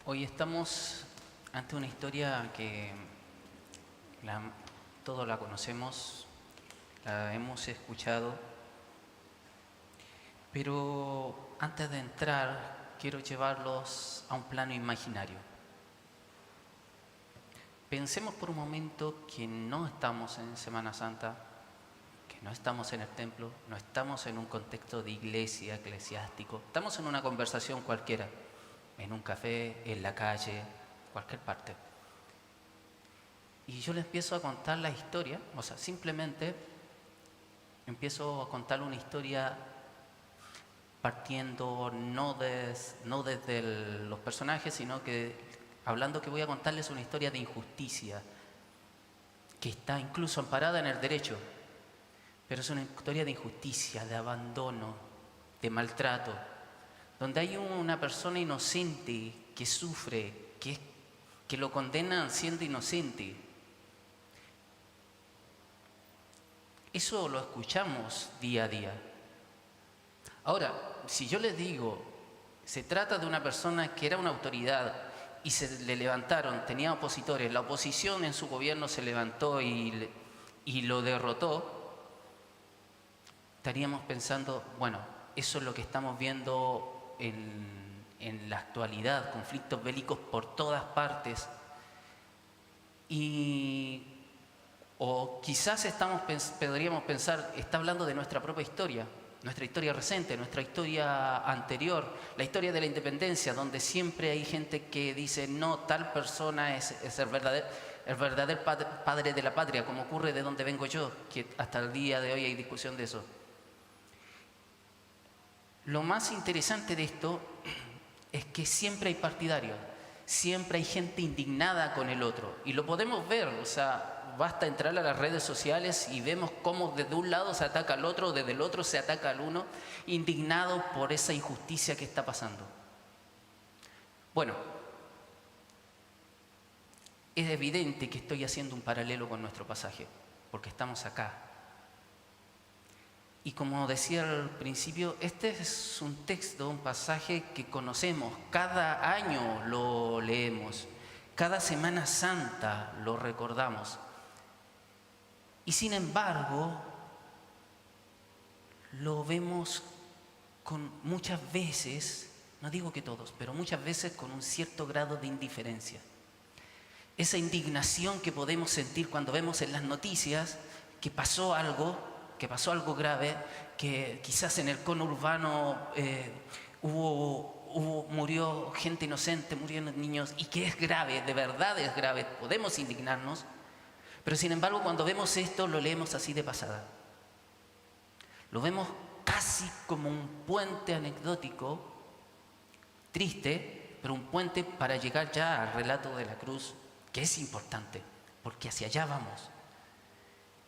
Hoy estamos ante una historia que la- todos la conocemos, la hemos escuchado, pero antes de entrar quiero llevarlos a un plano imaginario. Pensemos por un momento que no estamos en Semana Santa, que no estamos en el templo, no estamos en un contexto de iglesia, eclesiástico, estamos en una conversación cualquiera, en un café, en la calle, cualquier parte. Y yo les empiezo a contar la historia, o sea, simplemente empiezo a contar una historia partiendo no desde los personajes, sino que hablando que voy a contarles una historia de injusticia, que está incluso amparada en el derecho, pero es una historia de injusticia, de abandono, de maltrato, donde hay una persona inocente que sufre, que lo condenan siendo inocente. Eso lo escuchamos día a día. Ahora, si yo les digo, se trata de una persona que era una autoridad y se le levantaron, tenía opositores, la oposición en su gobierno se levantó y lo derrotó, estaríamos pensando, bueno, eso es lo que estamos viendo en la actualidad, conflictos bélicos por todas partes. O quizás podríamos pensar, está hablando de nuestra propia historia, nuestra historia reciente, nuestra historia anterior, la historia de la independencia, donde siempre hay gente que dice, no, tal persona es el verdadero padre de la patria, como ocurre de donde vengo yo, que hasta el día de hoy hay discusión de eso. Lo más interesante de esto es que siempre hay partidarios, siempre hay gente indignada con el otro, y lo podemos ver, o sea, basta entrar a las redes sociales y vemos cómo desde un lado se ataca al otro, desde el otro se ataca al uno, indignado por esa injusticia que está pasando. Bueno, es evidente que estoy haciendo un paralelo con nuestro pasaje, porque estamos acá. Y como decía al principio, este es un texto, un pasaje que conocemos, cada año lo leemos, cada Semana Santa lo recordamos. Y sin embargo, lo vemos con muchas veces, no digo que todos, pero muchas veces con un cierto grado de indiferencia. Esa indignación que podemos sentir cuando vemos en las noticias que pasó algo grave, que quizás en el conurbano murió gente inocente, murieron niños, y que es grave, de verdad es grave, podemos indignarnos, pero sin embargo cuando vemos esto lo leemos así de pasada. Lo vemos casi como un puente anecdótico, triste, pero un puente para llegar ya al relato de la cruz, que es importante, porque hacia allá vamos.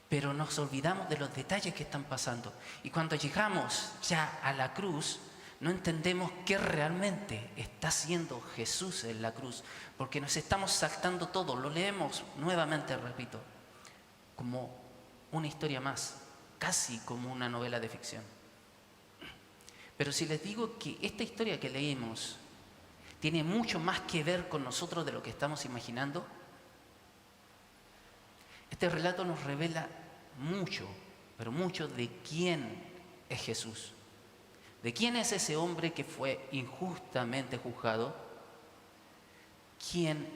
Pero nos olvidamos de los detalles que están pasando. Y cuando llegamos ya a la cruz, no entendemos qué realmente está haciendo Jesús en la cruz, porque nos estamos saltando todo, lo leemos nuevamente, repito, como una historia más, casi como una novela de ficción. Pero si les digo que esta historia que leímos tiene mucho más que ver con nosotros de lo que estamos imaginando, este relato nos revela mucho, pero mucho de quién es Jesús, de quién es ese hombre que fue injustamente juzgado, quién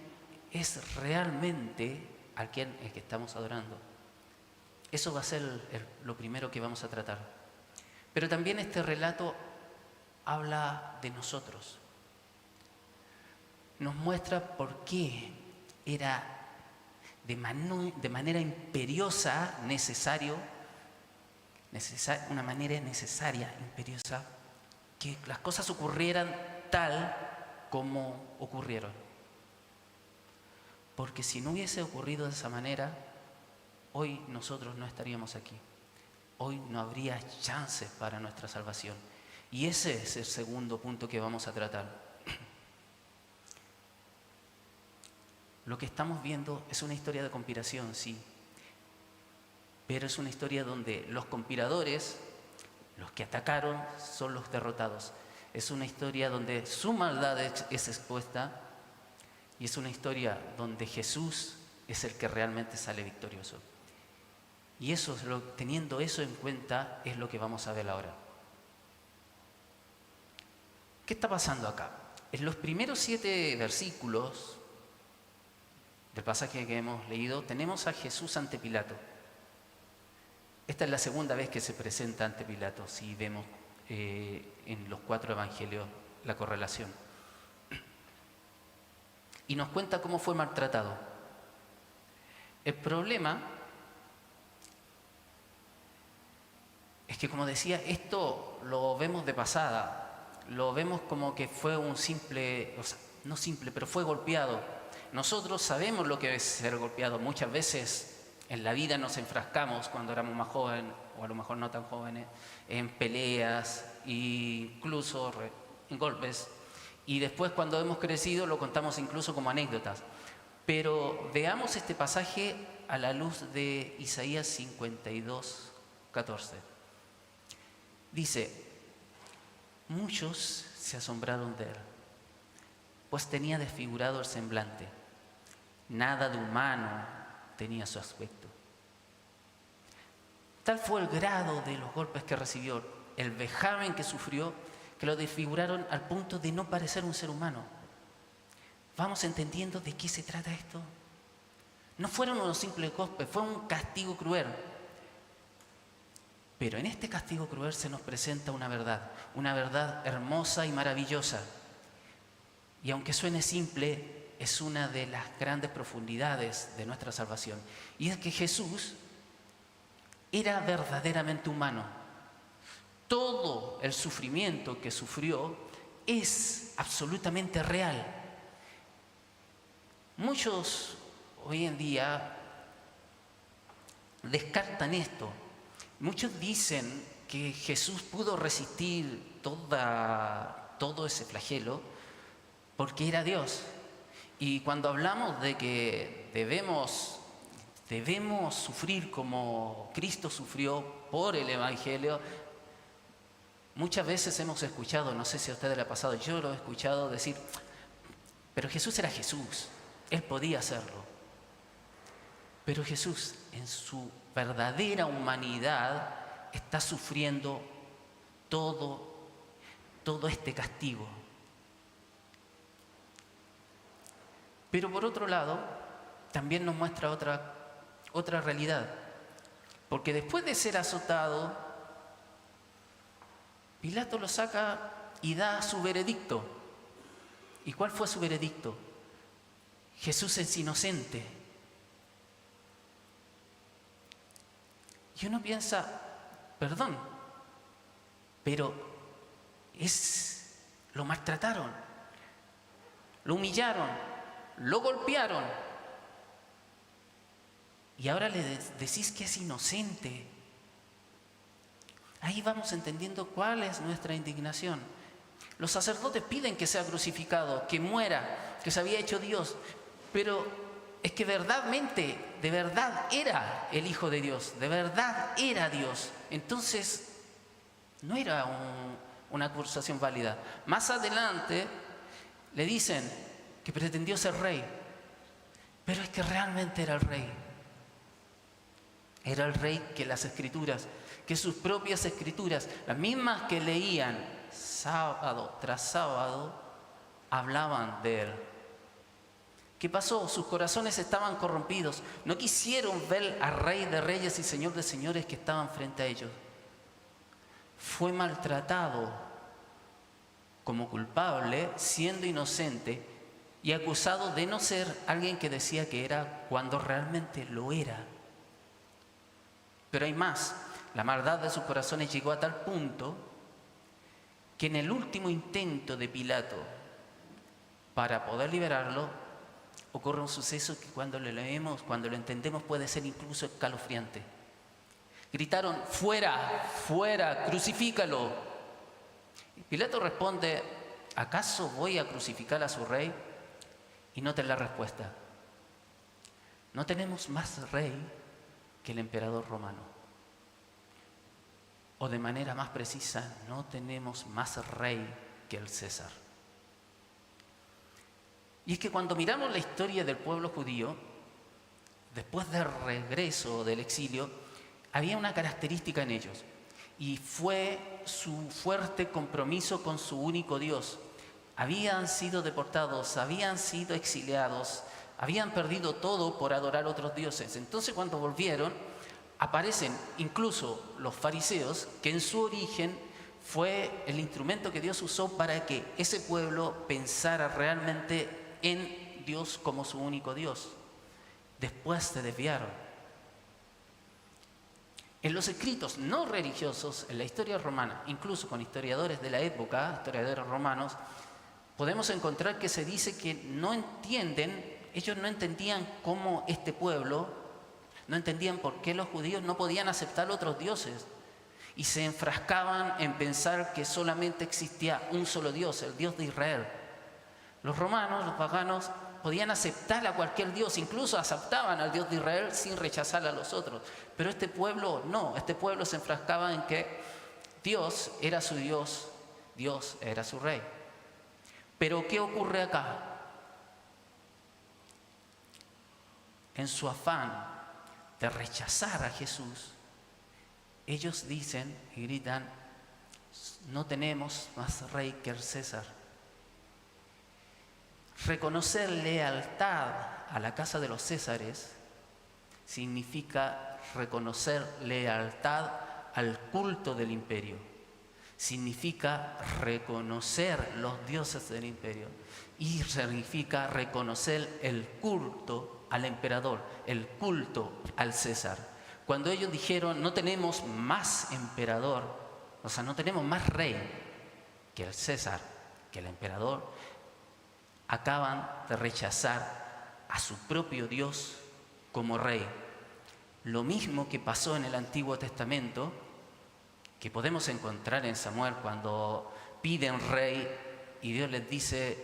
es realmente el que estamos adorando. Eso va a ser lo primero que vamos a tratar. Pero también este relato habla de nosotros. Nos muestra por qué era de manera imperiosa una manera necesaria, imperiosa, que las cosas ocurrieran tal como ocurrieron. Porque si no hubiese ocurrido de esa manera, hoy nosotros no estaríamos aquí. Hoy no habría chances para nuestra salvación. Y ese es el segundo punto que vamos a tratar. Lo que estamos viendo es una historia de conspiración, sí, pero es una historia donde los conspiradores, los que atacaron, son los derrotados. Es una historia donde su maldad es expuesta Y es una historia donde Jesús es el que realmente sale victorioso. Y eso teniendo eso en cuenta es lo que vamos a ver ahora. ¿Qué está pasando acá? En los primeros 7 versículos del pasaje que hemos leído tenemos a Jesús ante Pilato. Esta es la segunda vez que se presenta ante Pilato, si vemos en los 4 evangelios la correlación. Y nos cuenta cómo fue maltratado. El problema es que, como decía, esto lo vemos de pasada, lo vemos como que fue un simple, o sea, no simple, pero fue golpeado. Nosotros sabemos lo que es ser golpeado. Muchas veces en la vida nos enfrascamos cuando éramos más jóvenes, o a lo mejor no tan jóvenes, en peleas, incluso en golpes. Y después, cuando hemos crecido, lo contamos incluso como anécdotas. Pero veamos este pasaje a la luz de Isaías 52, 14. Dice: muchos se asombraron de él, pues tenía desfigurado el semblante. Nada de humano tenía su aspecto. Tal fue el grado de los golpes que recibió, el vejamen que sufrió, que lo desfiguraron al punto de no parecer un ser humano. ¿Vamos entendiendo de qué se trata esto? No fueron unos simples golpes, fue un castigo cruel. Pero en este castigo cruel se nos presenta una verdad hermosa y maravillosa. Y aunque suene simple, es una de las grandes profundidades de nuestra salvación. Y es que Jesús era verdaderamente humano. Todo el sufrimiento que sufrió es absolutamente real. Muchos hoy en día descartan esto. Muchos dicen que Jesús pudo resistir todo ese flagelo porque era Dios. Y cuando hablamos de que debemos sufrir como Cristo sufrió por el Evangelio, muchas veces hemos escuchado, no sé si a ustedes le ha pasado, yo lo he escuchado decir, pero Jesús era Jesús, Él podía hacerlo. Pero Jesús, en su verdadera humanidad, está sufriendo todo este castigo. Pero por otro lado, también nos muestra otra realidad. Porque después de ser azotado, Pilato lo saca y da su veredicto. ¿Y cuál fue su veredicto? Jesús es inocente. Y uno piensa, perdón, pero lo maltrataron, lo humillaron, lo golpearon. Y ahora le decís que es inocente. Ahí vamos entendiendo cuál es nuestra indignación. Los sacerdotes piden que sea crucificado, que muera, que se había hecho Dios, pero es que de verdad era el Hijo de Dios, de verdad era Dios. Entonces, no era una acusación válida. Más adelante le dicen que pretendió ser rey, pero es que realmente era el rey. Era el rey que las escrituras, que sus propias escrituras, las mismas que leían sábado tras sábado, hablaban de él. ¿Qué pasó? Sus corazones estaban corrompidos. No quisieron ver al Rey de Reyes y Señor de Señores que estaban frente a ellos. Fue maltratado como culpable, siendo inocente y acusado de no ser alguien que decía que era cuando realmente lo era. Pero hay más. La maldad de sus corazones llegó a tal punto que en el último intento de Pilato para poder liberarlo, ocurre un suceso que cuando lo leemos, cuando lo entendemos, puede ser incluso escalofriante. Gritaron: fuera, fuera, crucifícalo. Y Pilato responde: ¿acaso voy a crucificar a su rey? Y noten la respuesta: no tenemos más rey que el emperador romano. O de manera más precisa, no tenemos más rey que el César. Y es que cuando miramos la historia del pueblo judío, después del regreso del exilio, había una característica en ellos, y fue su fuerte compromiso con su único Dios. Habían sido deportados, habían sido exiliados, habían perdido todo por adorar a otros dioses. Entonces, cuando volvieron, aparecen incluso los fariseos, que en su origen fue el instrumento que Dios usó para que ese pueblo pensara realmente en Dios como su único Dios. Después se desviaron. En los escritos no religiosos, en la historia romana, incluso con historiadores de la época, historiadores romanos, podemos encontrar que se dice que ellos no entendían cómo este pueblo, no entendían por qué los judíos no podían aceptar otros dioses y se enfrascaban en pensar que solamente existía un solo Dios, el Dios de Israel. Los romanos, los paganos, podían aceptar a cualquier Dios, incluso aceptaban al Dios de Israel sin rechazar a los otros. Pero este pueblo no, este pueblo se enfrascaba en que Dios era su Dios, Dios era su Rey. Pero ¿qué ocurre acá? En su afán de rechazar a Jesús, ellos dicen y gritan: no tenemos más rey que el César. Reconocer lealtad a la casa de los Césares significa reconocer lealtad al culto del imperio. Significa reconocer los dioses del imperio. Y significa reconocer el culto al emperador, el culto al César. Cuando ellos dijeron: no tenemos más emperador, o sea, no tenemos más rey que el César, que el emperador, acaban de rechazar a su propio Dios como rey. Lo mismo que pasó en el Antiguo Testamento, que podemos encontrar en Samuel cuando piden rey y Dios le dice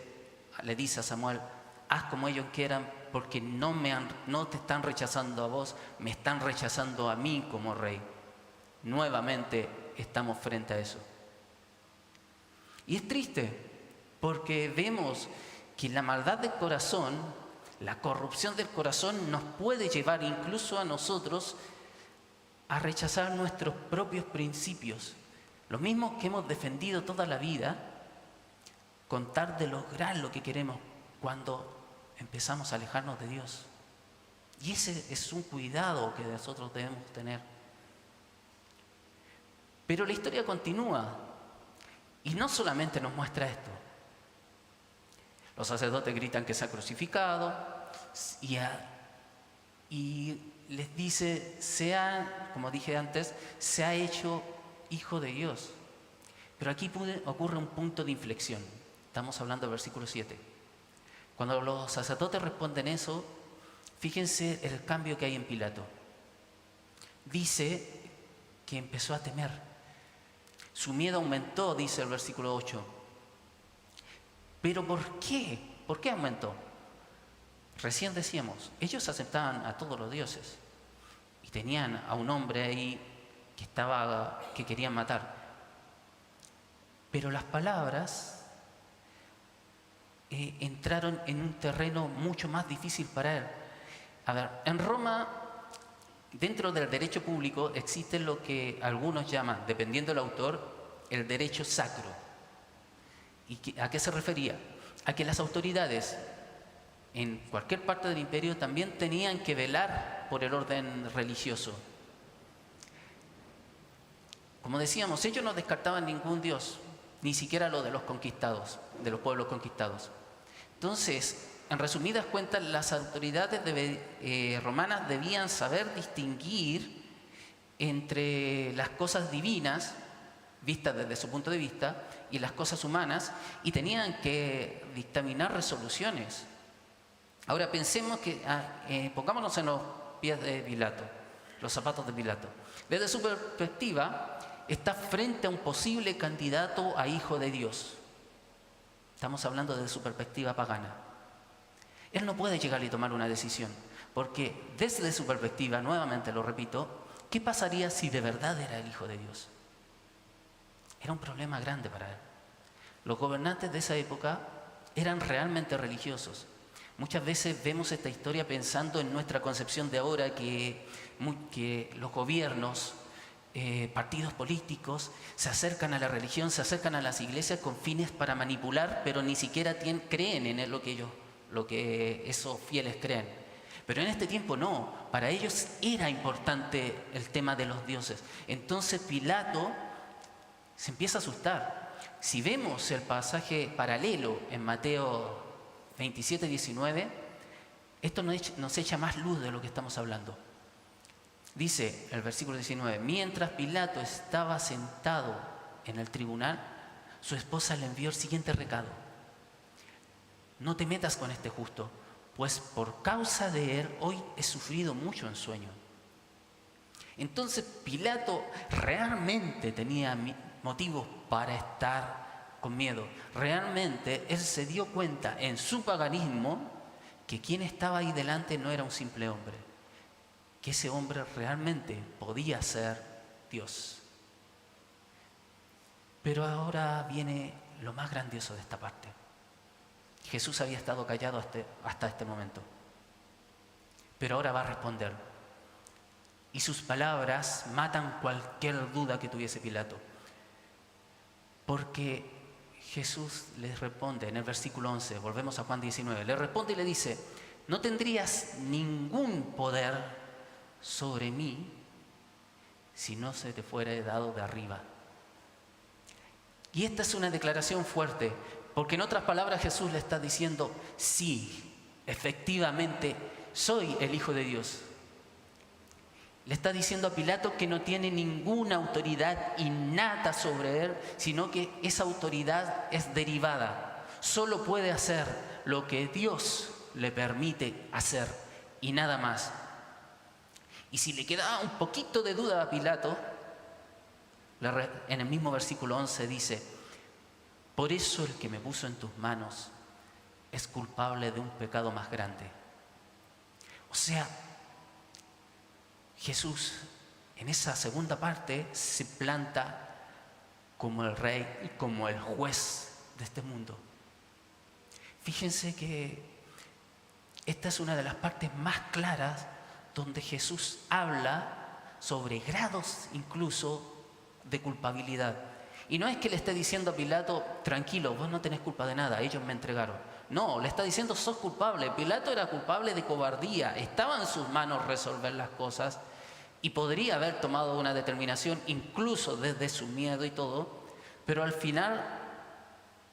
a Samuel: haz como ellos quieran, porque no te están rechazando a vos, me están rechazando a mí como rey. Nuevamente estamos frente a eso. Y es triste, porque vemos que la maldad del corazón, la corrupción del corazón nos puede llevar incluso a nosotros a rechazar nuestros propios principios, los mismos que hemos defendido toda la vida, con tal de lograr lo que queremos cuando empezamos a alejarnos de Dios. Y ese es un cuidado que nosotros debemos tener. Pero la historia continúa y no solamente nos muestra esto. Los sacerdotes gritan que se ha crucificado y les dice: como dije antes, se ha hecho hijo de Dios. Pero aquí ocurre un punto de inflexión. Estamos hablando del versículo 7. Cuando los sacerdotes responden eso, fíjense el cambio que hay en Pilato. Dice que empezó a temer. Su miedo aumentó, dice el versículo 8. ¿Pero por qué? ¿Por qué aumentó? Recién decíamos, ellos aceptaban a todos los dioses y tenían a un hombre ahí que querían matar. Pero las palabras entraron en un terreno mucho más difícil para él. A ver, en Roma, dentro del derecho público, existe lo que algunos llaman, dependiendo del autor, el derecho sacro. ¿Y a qué se refería? A que las autoridades en cualquier parte del imperio también tenían que velar por el orden religioso. Como decíamos, ellos no descartaban ningún dios, ni siquiera lo de los conquistados, de los pueblos conquistados. Entonces, en resumidas cuentas, las autoridades romanas debían saber distinguir entre las cosas divinas, vistas desde su punto de vista, y las cosas humanas, y tenían que dictaminar resoluciones. Ahora pensemos pongámonos en los pies de Pilato, los zapatos de Pilato. Desde su perspectiva, está frente a un posible candidato a hijo de Dios. Estamos hablando de su perspectiva pagana. Él no puede llegar y tomar una decisión, porque desde su perspectiva, nuevamente lo repito, ¿qué pasaría si de verdad era el hijo de Dios? Era un problema grande para él. Los gobernantes de esa época eran realmente religiosos. Muchas veces vemos esta historia pensando en nuestra concepción de ahora que los gobiernos, partidos políticos se acercan a la religión, se acercan a las iglesias con fines para manipular, pero ni siquiera creen en lo que esos fieles creen. Pero en este tiempo no, para ellos era importante el tema de los dioses. Entonces Pilato se empieza a asustar. Si vemos el pasaje paralelo en Mateo 27, 19, esto nos echa más luz de lo que estamos hablando. Dice el versículo 19, mientras Pilato estaba sentado en el tribunal, su esposa le envió el siguiente recado: no te metas con este justo, pues por causa de él hoy he sufrido mucho en sueño. Entonces Pilato realmente tenía motivos para estar con miedo. Realmente él se dio cuenta en su paganismo que quien estaba ahí delante no era un simple hombre, que ese hombre realmente podía ser Dios. Pero ahora viene lo más grandioso de esta parte. Jesús había estado callado hasta este momento, pero ahora va a responder. Y sus palabras matan cualquier duda que tuviese Pilato. Porque Jesús les responde en el versículo 11, volvemos a Juan 19, le responde y le dice: no tendrías ningún poder sobre mí si no se te fuera dado de arriba. Y esta es una declaración fuerte, porque en otras palabras Jesús le está diciendo: sí, efectivamente soy el Hijo de Dios. Le está diciendo a Pilato que no tiene ninguna autoridad innata sobre él, sino que esa autoridad es derivada. Solo puede hacer lo que Dios le permite hacer y nada más. Y si le quedaba un poquito de duda a Pilato, en el mismo versículo 11 dice: por eso el que me puso en tus manos es culpable de un pecado más grande. O sea, Jesús en esa segunda parte se planta como el rey y como el juez de este mundo. Fíjense que esta es una de las partes más claras donde Jesús habla sobre grados incluso de culpabilidad. Y no es que le esté diciendo a Pilato: tranquilo, vos no tenés culpa de nada, ellos me entregaron. No, le está diciendo: sos culpable. Pilato era culpable de cobardía. Estaba en sus manos resolver las cosas y podría haber tomado una determinación incluso desde su miedo y todo, pero al final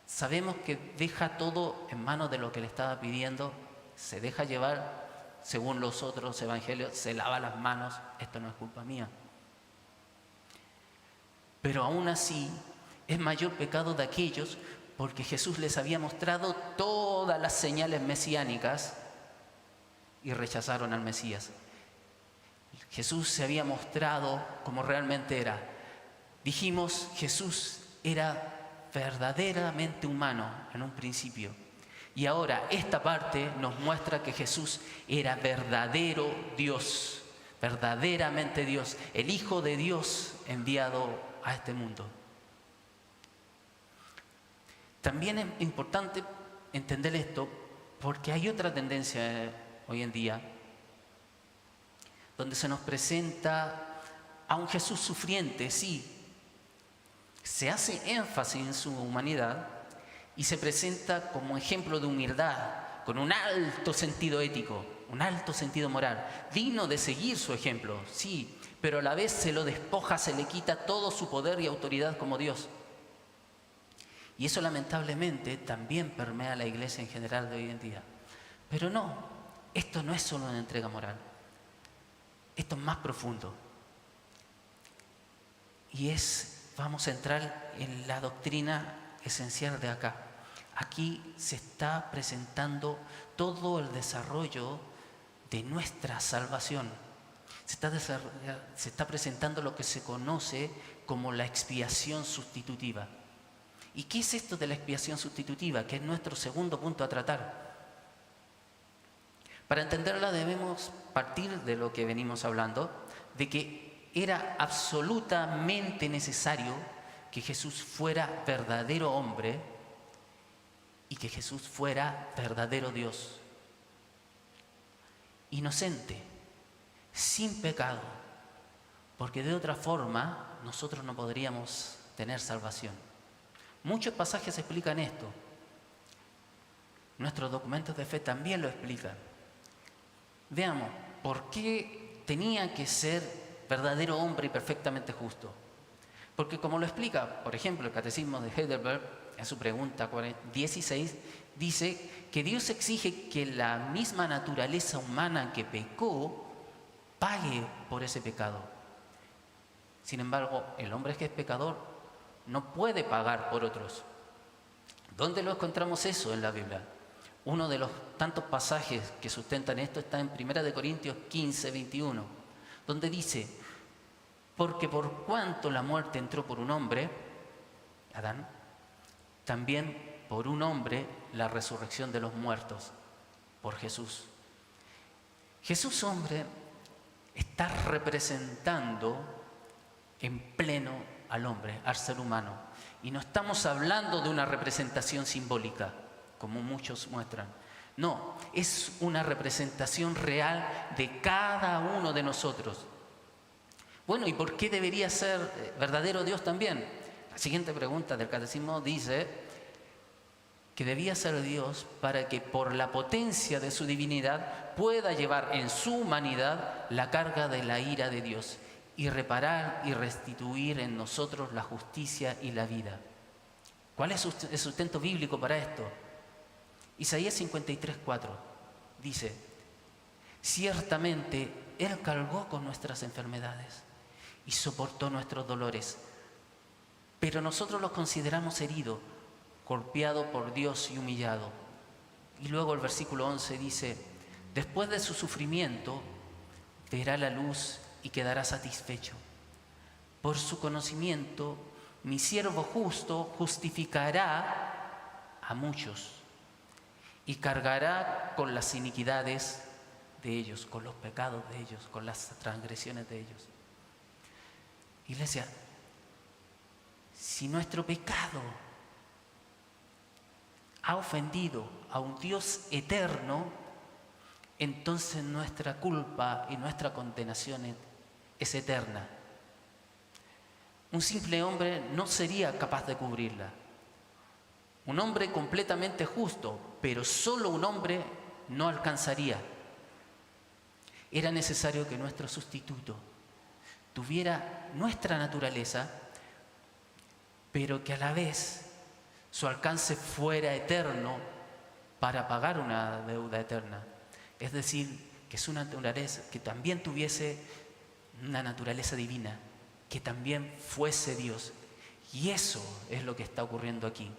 sabemos que deja todo en manos de lo que le estaba pidiendo, se deja llevar, según los otros evangelios, se lava las manos: esto no es culpa mía. Pero aún así es mayor pecado de aquellos, porque Jesús les había mostrado todas las señales mesiánicas y rechazaron al Mesías. Jesús se había mostrado como realmente era. Dijimos, Jesús era verdaderamente humano en un principio. Y ahora esta parte nos muestra que Jesús era verdadero Dios, verdaderamente Dios, el Hijo de Dios enviado a este mundo. También es importante entender esto porque hay otra tendencia hoy en día donde se nos presenta a un Jesús sufriente, sí, se hace énfasis en su humanidad y se presenta como ejemplo de humildad, con un alto sentido ético, un alto sentido moral, digno de seguir su ejemplo, sí, pero a la vez se lo despoja, se le quita todo su poder y autoridad como Dios. Y eso lamentablemente también permea a la iglesia en general de hoy en día. Pero no, esto no es solo una entrega moral, esto es más profundo. Y vamos a entrar en la doctrina esencial de acá. Aquí se está presentando todo el desarrollo de nuestra salvación. Se está presentando lo que se conoce como la expiación sustitutiva. ¿Y qué es esto de la expiación sustitutiva? Que es nuestro segundo punto a tratar. Para entenderla debemos partir de lo que venimos hablando, de que era absolutamente necesario que Jesús fuera verdadero hombre y que Jesús fuera verdadero Dios, inocente, sin pecado, porque de otra forma nosotros no podríamos tener salvación. Muchos pasajes explican esto. Nuestros documentos de fe también lo explican. Veamos, ¿por qué tenía que ser verdadero hombre y perfectamente justo? Porque como lo explica, por ejemplo, el Catecismo de Heidelberg, en su pregunta 16, dice que Dios exige que la misma naturaleza humana que pecó pague por ese pecado. Sin embargo, el hombre que es pecador no puede pagar por otros. ¿Dónde lo encontramos eso en la Biblia? Uno de los tantos pasajes que sustentan esto está en 1 Corintios 15, 21, donde dice: porque por cuanto la muerte entró por un hombre, Adán, también por un hombre la resurrección de los muertos, por Jesús. Jesús, hombre, está representando en pleno al hombre, al ser humano. Y no estamos hablando de una representación simbólica, como muchos muestran. No, es una representación real de cada uno de nosotros. Bueno, ¿y por qué debería ser verdadero Dios también? La siguiente pregunta del Catecismo dice que debía ser Dios para que por la potencia de su divinidad pueda llevar en su humanidad la carga de la ira de Dios y reparar y restituir en nosotros la justicia y la vida. ¿Cuál es el sustento bíblico para esto? Isaías 53:4 dice: ciertamente Él cargó con nuestras enfermedades y soportó nuestros dolores, pero nosotros los consideramos herido, golpeado por Dios y humillado. Y luego el versículo 11 dice: después de su sufrimiento verá la luz y quedará satisfecho. Por su conocimiento mi siervo justo justificará a muchos y cargará con las iniquidades de ellos, con los pecados de ellos, con las transgresiones de ellos. Iglesia, si nuestro pecado ha ofendido a un Dios eterno, entonces nuestra culpa y nuestra condenación es eterna. Un simple hombre no sería capaz de cubrirla. Un hombre completamente justo, pero solo un hombre no alcanzaría. Era necesario que nuestro sustituto tuviera nuestra naturaleza, pero que a la vez su alcance fuera eterno para pagar una deuda eterna. Es decir, que su naturaleza, que también tuviese una naturaleza divina, que también fuese Dios. Y eso es lo que está ocurriendo aquí.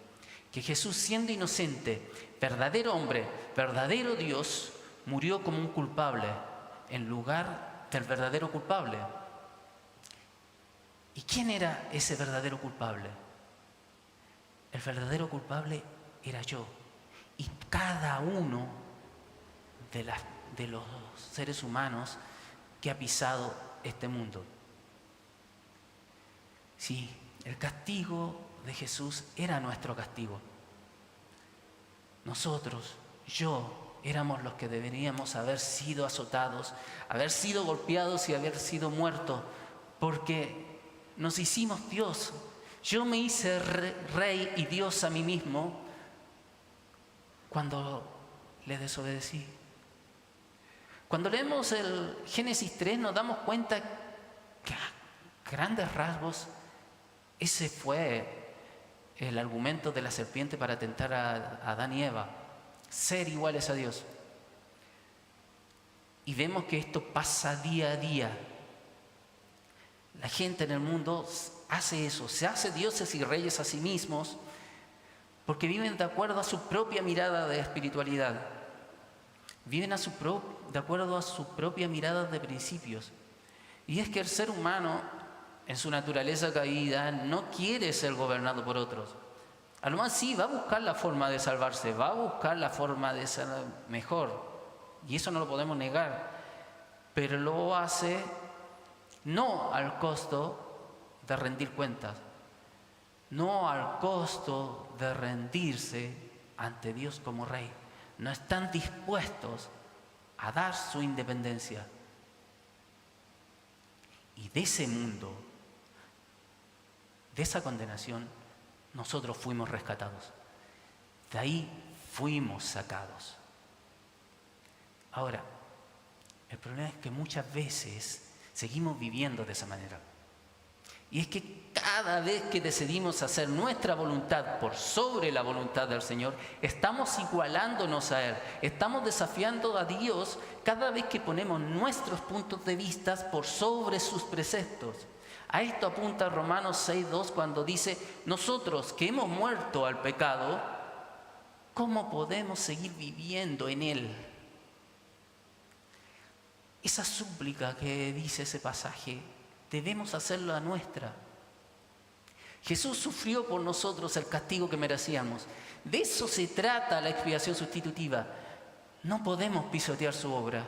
Que Jesús, siendo inocente, verdadero hombre, verdadero Dios, murió como un culpable en lugar del verdadero culpable. ¿Y quién era ese verdadero culpable? El verdadero culpable era yo y cada uno de los seres humanos que ha pisado este mundo. Sí, el castigo de Jesús era nuestro castigo. Nosotros, yo, éramos los que deberíamos haber sido azotados, haber sido golpeados y haber sido muertos, porque nos hicimos Dios. Yo me hice rey y Dios a mí mismo cuando le desobedecí. Cuando leemos el Génesis 3 nos damos cuenta que a grandes rasgos ese fue el argumento de la serpiente para tentar a Adán y Eva, ser iguales a Dios. Y vemos que esto pasa día a día. La gente en el mundo hace eso, se hace dioses y reyes a sí mismos porque viven de acuerdo a su propia mirada de espiritualidad. Viven de acuerdo a su propia mirada de principios. Y es que el ser humano, en su naturaleza caída, no quiere ser gobernado por otros. A lo más sí, va a buscar la forma de salvarse, va a buscar la forma de ser mejor. Y eso no lo podemos negar. Pero lo hace no al costo de rendir cuentas, no al costo de rendirse ante Dios como rey. No están dispuestos a dar su independencia. Y de ese mundo, de esa condenación, nosotros fuimos rescatados. De ahí fuimos sacados. Ahora, el problema es que muchas veces seguimos viviendo de esa manera. Y es que cada vez que decidimos hacer nuestra voluntad por sobre la voluntad del Señor, estamos igualándonos a Él. Estamos desafiando a Dios cada vez que ponemos nuestros puntos de vista por sobre sus preceptos. A esto apunta Romanos 6:2 cuando dice: nosotros que hemos muerto al pecado, ¿cómo podemos seguir viviendo en él? Esa súplica que dice ese pasaje, debemos hacerla nuestra. Jesús sufrió por nosotros el castigo que merecíamos. De eso se trata la expiación sustitutiva. No podemos pisotear su obra.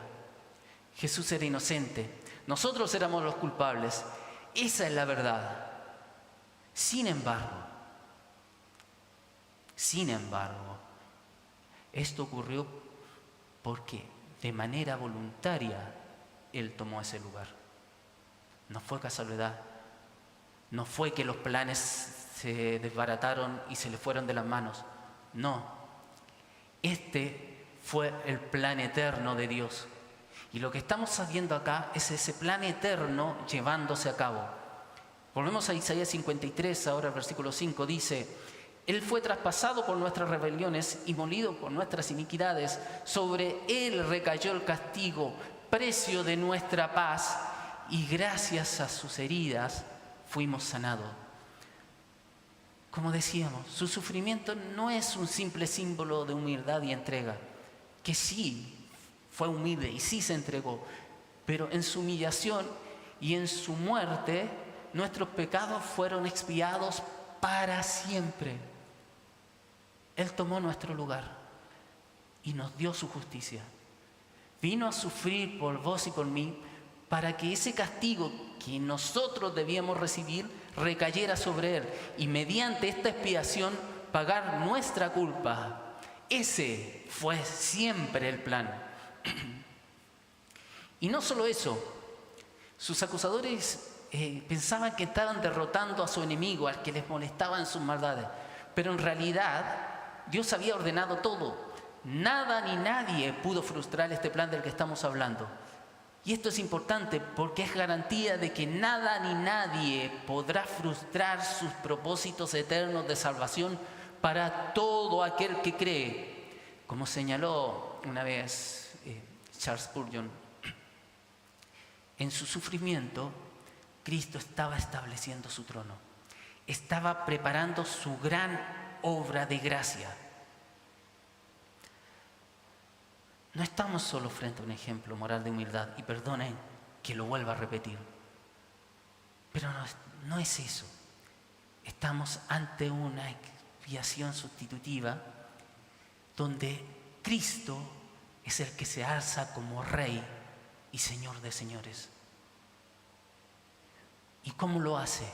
Jesús era inocente. Nosotros éramos los culpables. Esa es la verdad. Sin embargo, esto ocurrió porque de manera voluntaria Él tomó ese lugar. No fue casualidad. No fue que los planes se desbarataron y se le fueron de las manos. No. Este fue el plan eterno de Dios. Y lo que estamos viendo acá es ese plan eterno llevándose a cabo. Volvemos a Isaías 53, ahora el versículo 5, dice: Él fue traspasado por nuestras rebeliones y molido por nuestras iniquidades. Sobre Él recayó el castigo, precio de nuestra paz, y gracias a sus heridas fuimos sanados. Como decíamos, su sufrimiento no es un simple símbolo de humildad y entrega, que sí fue humilde y sí se entregó, pero en su humillación y en su muerte, nuestros pecados fueron expiados para siempre. Él tomó nuestro lugar y nos dio su justicia. Vino a sufrir por vos y por mí para que ese castigo que nosotros debíamos recibir recayera sobre Él y mediante esta expiación pagar nuestra culpa. Ese fue siempre el plan. Y no solo eso, sus acusadores pensaban que estaban derrotando a su enemigo, al que les molestaba en sus maldades, pero en realidad Dios había ordenado todo. Nada ni nadie pudo frustrar este plan del que estamos hablando. Y esto es importante porque es garantía de que nada ni nadie podrá frustrar sus propósitos eternos de salvación para todo aquel que cree. Como señaló una vez Charles Spurgeon, en su sufrimiento, Cristo estaba estableciendo su trono. Estaba preparando su gran obra de gracia. No estamos solo frente a un ejemplo moral de humildad, y perdonen que lo vuelva a repetir, pero no es eso. Estamos ante una expiación sustitutiva donde Cristo es el que se alza como Rey y Señor de señores. ¿Y cómo lo hace?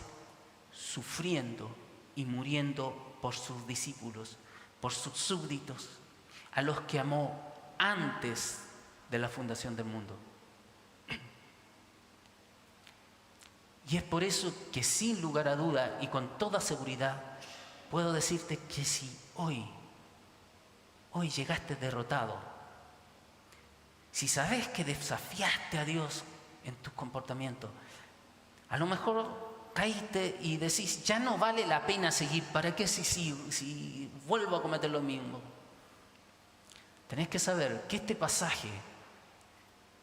Sufriendo y muriendo por sus discípulos, por sus súbditos, a los que amó antes de la fundación del mundo. Y es por eso que sin lugar a duda y con toda seguridad puedo decirte que si hoy llegaste derrotado, si sabes que desafiaste a Dios en tus comportamientos, a lo mejor caíste y decís, ya no vale la pena seguir, ¿para qué si vuelvo a cometer lo mismo? Tenés que saber que este pasaje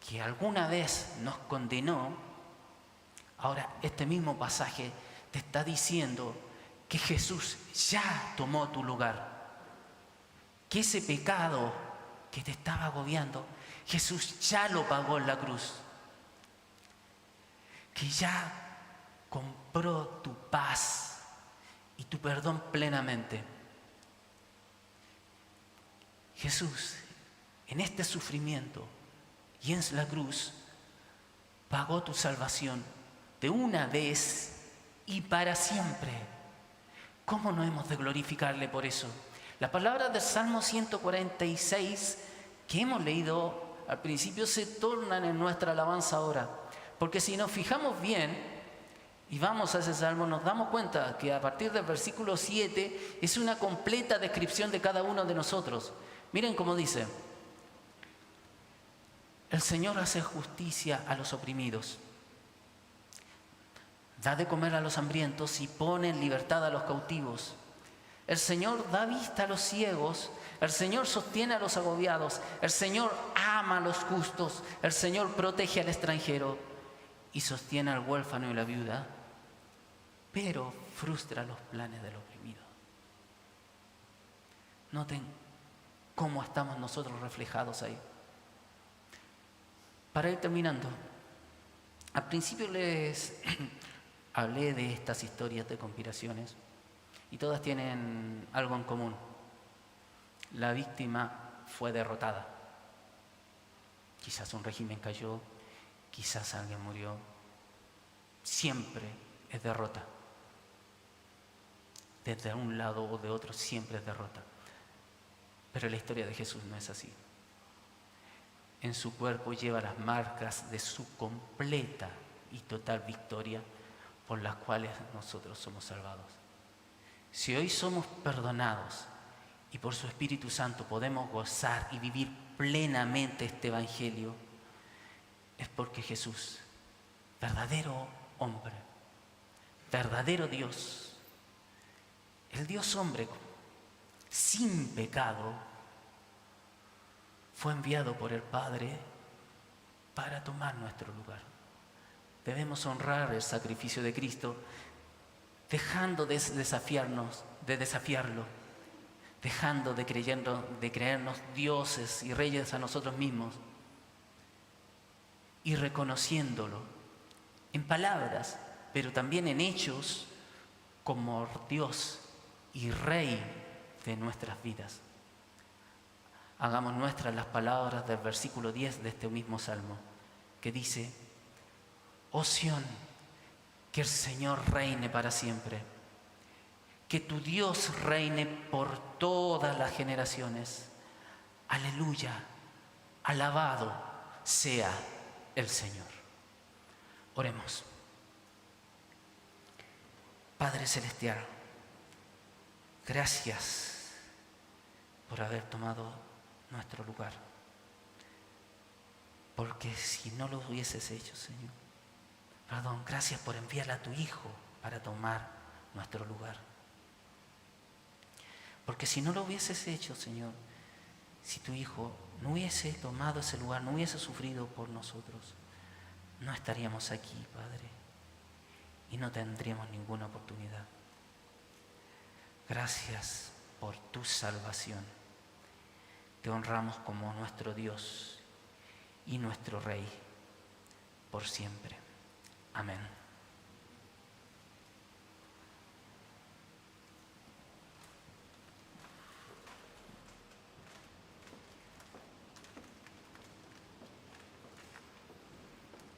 que alguna vez nos condenó, ahora este mismo pasaje te está diciendo que Jesús ya tomó tu lugar. Que ese pecado que te estaba agobiando, Jesús ya lo pagó en la cruz. Que ya compró tu paz y tu perdón plenamente. Jesús, en este sufrimiento y en la cruz, pagó tu salvación de una vez y para siempre. ¿Cómo no hemos de glorificarle por eso? Las palabras del Salmo 146 que hemos leído al principio se tornan en nuestra alabanza ahora. Porque si nos fijamos bien y vamos a ese salmo, nos damos cuenta que a partir del versículo 7 es una completa descripción de cada uno de nosotros. Miren cómo dice: el Señor hace justicia a los oprimidos, da de comer a los hambrientos y pone en libertad a los cautivos. El Señor da vista a los ciegos, el Señor sostiene a los agobiados, el Señor ama a los justos, el Señor protege al extranjero y sostiene al huérfano y la viuda, pero frustra los planes del oprimido. Noten cómo estamos nosotros reflejados ahí. Para ir terminando, al principio les hablé de estas historias de conspiraciones y todas tienen algo en común. La víctima fue derrotada. Quizás un régimen cayó, quizás alguien murió. Siempre es derrota. Desde un lado o de otro siempre es derrota. Pero la historia de Jesús no es así. En su cuerpo lleva las marcas de su completa y total victoria por las cuales nosotros somos salvados. Si hoy somos perdonados y por su Espíritu Santo podemos gozar y vivir plenamente este Evangelio, es porque Jesús, verdadero hombre, verdadero Dios, el Dios hombre sin pecado, fue enviado por el Padre para tomar nuestro lugar. Debemos honrar el sacrificio de Cristo, dejando de desafiarlo, dejando de creernos dioses y reyes a nosotros mismos y reconociéndolo en palabras, pero también en hechos como Dios y Rey de nuestras vidas. Hagamos nuestras las palabras del versículo 10 de este mismo salmo, que dice: oh Sión, que el Señor reine para siempre, que tu Dios reine por todas las generaciones. Aleluya, alabado sea el Señor. Oremos. Padre Celestial, gracias por haber tomado nuestro lugar, porque si no lo hubieses hecho, Señor, perdón, gracias por enviar a tu Hijo para tomar nuestro lugar, porque si no lo hubieses hecho, Señor, si tu Hijo no hubiese tomado ese lugar, no hubiese sufrido por nosotros, no estaríamos aquí, Padre, y no tendríamos ninguna oportunidad. Gracias por tu salvación. Te honramos como nuestro Dios y nuestro Rey por siempre. Amén.